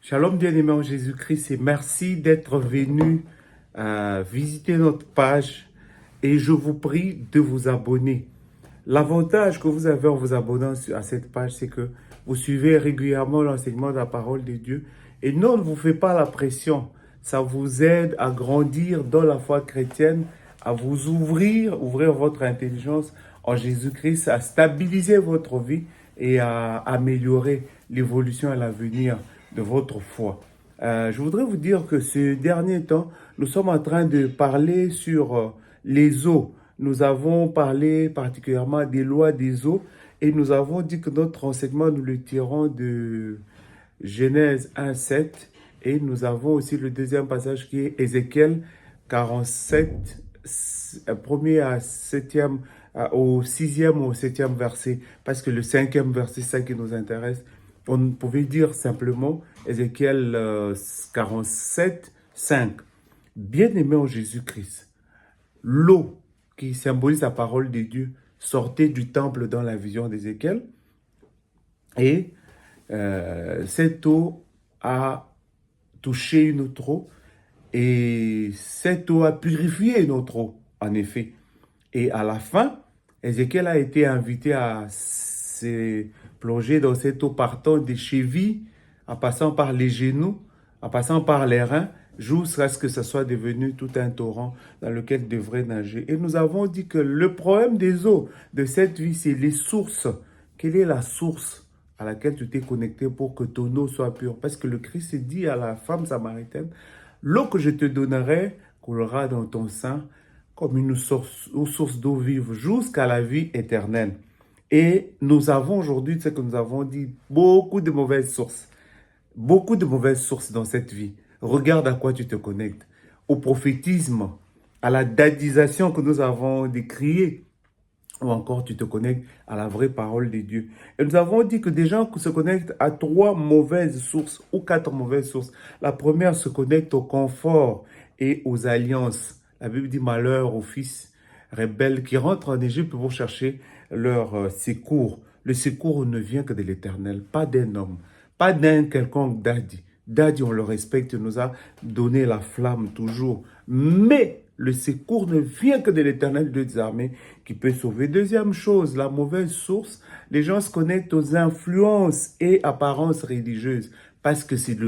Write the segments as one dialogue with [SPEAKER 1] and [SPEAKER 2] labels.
[SPEAKER 1] Shalom bien-aimé en Jésus-Christ et merci d'être venu visiter notre page et je vous prie de vous abonner. L'avantage que vous avez en vous abonnant à cette page, c'est que vous suivez régulièrement l'enseignement de la parole de Dieu et non, ne vous fait pas la pression. Ça vous aide à grandir dans la foi chrétienne, à vous ouvrir votre intelligence en Jésus-Christ, à stabiliser votre vie et à améliorer l'évolution et l'avenir de votre foi. Je voudrais vous dire que ce dernier temps, nous sommes en train de parler sur les eaux. Nous avons parlé particulièrement des lois des eaux et nous avons dit que notre enseignement, nous le tirons de Genèse 1:7 et nous avons aussi le deuxième passage qui est Ézéchiel 47, premier à septième, au sixième ou au septième verset, parce que le cinquième verset, c'est ça qui nous intéresse. On pouvait dire simplement Ézéchiel 47, 5. Bien-aimé en Jésus-Christ, l'eau qui symbolise la parole de Dieu sortait du temple dans la vision d'Ézéchiel et cette eau a touché une autre eau et cette eau a purifié une autre eau, en effet. Et à la fin, Ézéchiel a été invité à se plonger dans cette eau partant des chevilles, en passant par les genoux, en passant par les reins, jusqu'à ce que ça soit devenu tout un torrent dans lequel il devrait nager. Et nous avons dit que le problème des eaux de cette vie, c'est les sources. Quelle est la source à laquelle tu t'es connecté pour que ton eau soit pure? Parce que le Christ dit à la femme samaritaine, l'eau que je te donnerai coulera dans ton sein comme une source d'eau vive jusqu'à la vie éternelle. Et nous avons aujourd'hui, ce que nous avons dit, beaucoup de mauvaises sources. Beaucoup de mauvaises sources dans cette vie. Regarde à quoi tu te connectes. Au prophétisme, à la dadisation que nous avons décriée, ou encore tu te connectes à la vraie parole de Dieu. Et nous avons dit que des gens se connectent à 3 mauvaises sources ou 4 mauvaises sources. La première se connecte au confort et aux alliances. La Bible dit malheur aux fils rebelles qui rentrent en Égypte pour chercher leur secours. Le secours ne vient que de l'Éternel, pas d'un homme, pas d'un quelconque Dadi. Dadi, on le respecte, nous a donné la flamme toujours. Mais le secours ne vient que de l'Éternel des armées qui peut sauver. Deuxième chose, la mauvaise source, les gens se connectent aux influences et apparences religieuses parce que c'est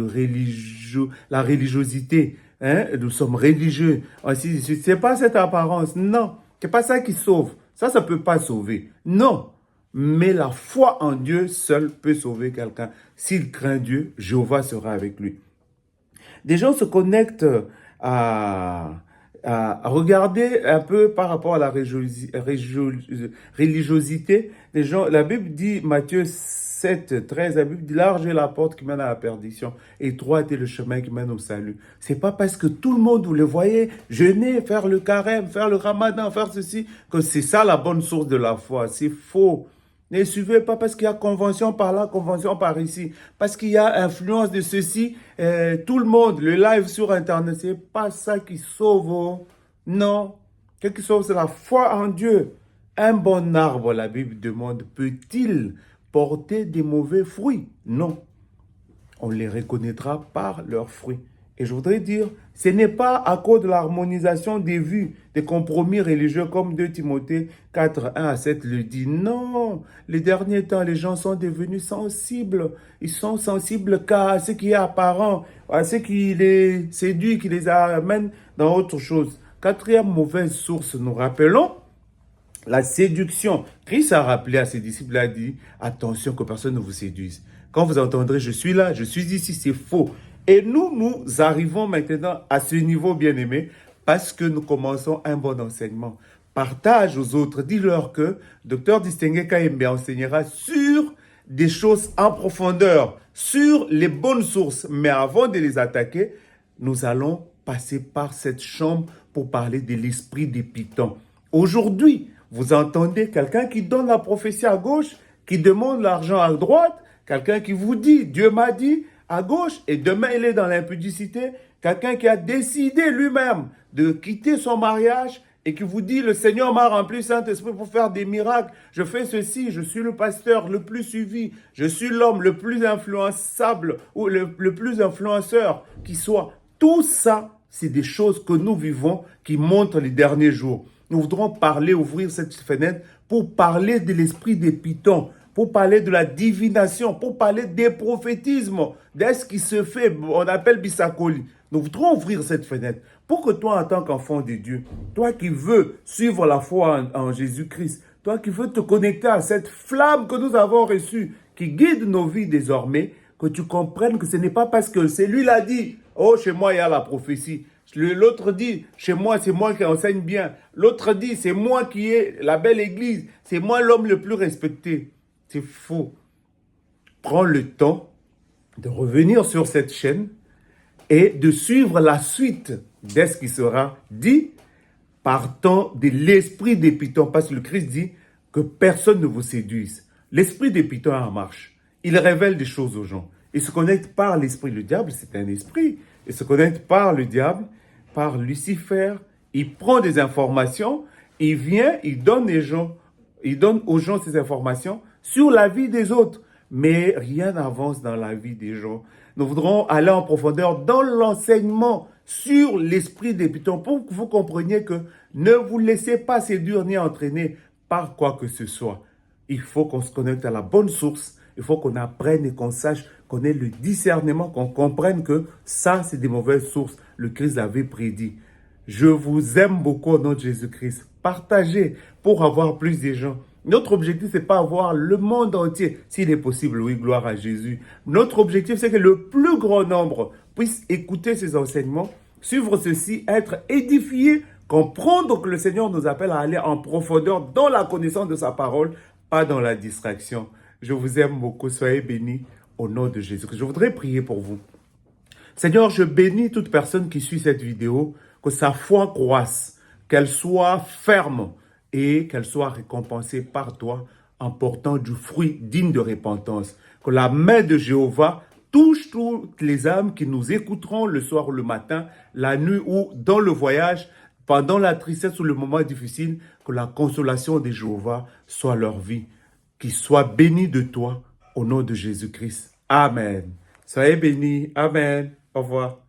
[SPEAKER 1] la religiosité. Hein? Nous sommes religieux, ainsi de suite. C'est pas cette apparence, non. C'est pas ça qui sauve. Ça peut pas sauver. Non. Mais la foi en Dieu seul peut sauver quelqu'un. S'il craint Dieu, Jéhovah sera avec lui. Des gens se connectent à regarder un peu par rapport à la religiosité. Les gens, la Bible dit, Matthieu 7, 13, la Bible dit, large est la porte qui mène à la perdition, étroit est le chemin qui mène au salut. C'est pas parce que tout le monde, vous le voyez, jeûner, faire le carême, faire le ramadan, faire ceci, que c'est ça la bonne source de la foi. C'est faux. Ne suivez pas parce qu'il y a convention par là, convention par ici. Parce qu'il y a influence de ceci. Tout le monde, le live sur Internet, c'est pas ça qui sauve. Oh. Non. Ce qui sauve, c'est la foi en Dieu. Un bon arbre, la Bible demande, peut-il porter des mauvais fruits? Non. On les reconnaîtra par leurs fruits. Et je voudrais dire, ce n'est pas à cause de l'harmonisation des vues, des compromis religieux comme 2 Timothée 4, 1 à 7 le dit. Non, les derniers temps, les gens sont devenus sensibles. Ils sont sensibles qu'à ce qui est apparent, à ce qui les séduit, qui les amène dans autre chose. Quatrième mauvaise source, nous rappelons, la séduction. Christ a rappelé à ses disciples, a dit, attention que personne ne vous séduise. Quand vous entendrez, je suis là, je suis ici, c'est faux. Et nous arrivons maintenant à ce niveau, bien-aimé, parce que nous commençons un bon enseignement. Partage aux autres, dis-leur que Dr Distingué Kayembe enseignera sur des choses en profondeur, sur les bonnes sources. Mais avant de les attaquer, nous allons passer par cette chambre pour parler de l'esprit des pitons. Aujourd'hui, vous entendez quelqu'un qui donne la prophétie à gauche, qui demande l'argent à droite, quelqu'un qui vous dit, Dieu m'a dit, à gauche, et demain il est dans l'impudicité, quelqu'un qui a décidé lui-même de quitter son mariage et qui vous dit, le Seigneur m'a rempli Saint-Esprit pour faire des miracles, je fais ceci, je suis le pasteur le plus suivi, je suis l'homme le plus influençable ou le plus influenceur qui soit. Tout ça, c'est des choses que nous vivons qui montrent les derniers jours. Nous voudrons parler, ouvrir cette fenêtre pour parler de l'esprit des pitons, pour parler de la divination, pour parler des prophétismes, de ce qui se fait, on appelle Bissakoli. Nous voudrons ouvrir cette fenêtre pour que toi, en tant qu'enfant de Dieu, toi qui veux suivre la foi en Jésus-Christ, toi qui veux te connecter à cette flamme que nous avons reçue, qui guide nos vies désormais, que tu comprennes que ce n'est pas parce que c'est lui l'a dit, oh, chez moi, il y a la prophétie. L'autre dit, chez moi, c'est moi qui enseigne bien. L'autre dit, c'est moi qui ai la belle église. C'est moi l'homme le plus respecté. C'est faux. Prends le temps de revenir sur cette chaîne et de suivre la suite de ce qui sera dit partant de l'esprit des pitons. Parce que le Christ dit que personne ne vous séduise. L'esprit des pitons est en marche. Il révèle des choses aux gens. Il se connecte par l'esprit. Le diable, c'est un esprit. Il se connecte par le diable, par Lucifer. Il prend des informations. Il vient, il donne aux gens ces informations sur la vie des autres. Mais rien n'avance dans la vie des gens. Nous voudrons aller en profondeur dans l'enseignement sur l'esprit des pitons pour que vous compreniez que ne vous laissez pas séduire ni entraîner par quoi que ce soit. Il faut qu'on se connecte à la bonne source. Il faut qu'on apprenne et qu'on sache, qu'on ait le discernement, qu'on comprenne que ça, c'est des mauvaises sources. Le Christ l'avait prédit. Je vous aime beaucoup au nom de Jésus-Christ. Partagez pour avoir plus de gens. Notre objectif, c'est pas avoir le monde entier. S'il est possible, oui, gloire à Jésus. Notre objectif, c'est que le plus grand nombre puisse écouter ces enseignements, suivre ceci, être édifié, comprendre que le Seigneur nous appelle à aller en profondeur dans la connaissance de sa parole, pas dans la distraction. Je vous aime beaucoup. Soyez bénis au nom de Jésus. Je voudrais prier pour vous. Seigneur, je bénis toute personne qui suit cette vidéo, que sa foi croisse, qu'elle soit ferme et qu'elle soit récompensée par toi en portant du fruit digne de repentance. Que la main de Jéhovah touche toutes les âmes qui nous écouteront le soir ou le matin, la nuit ou dans le voyage, pendant la tristesse ou le moment difficile, que la consolation de Jéhovah soit leur vie. Qu'ils soient bénis de toi au nom de Jésus-Christ. Amen. Soyez bénis. Amen. Au revoir.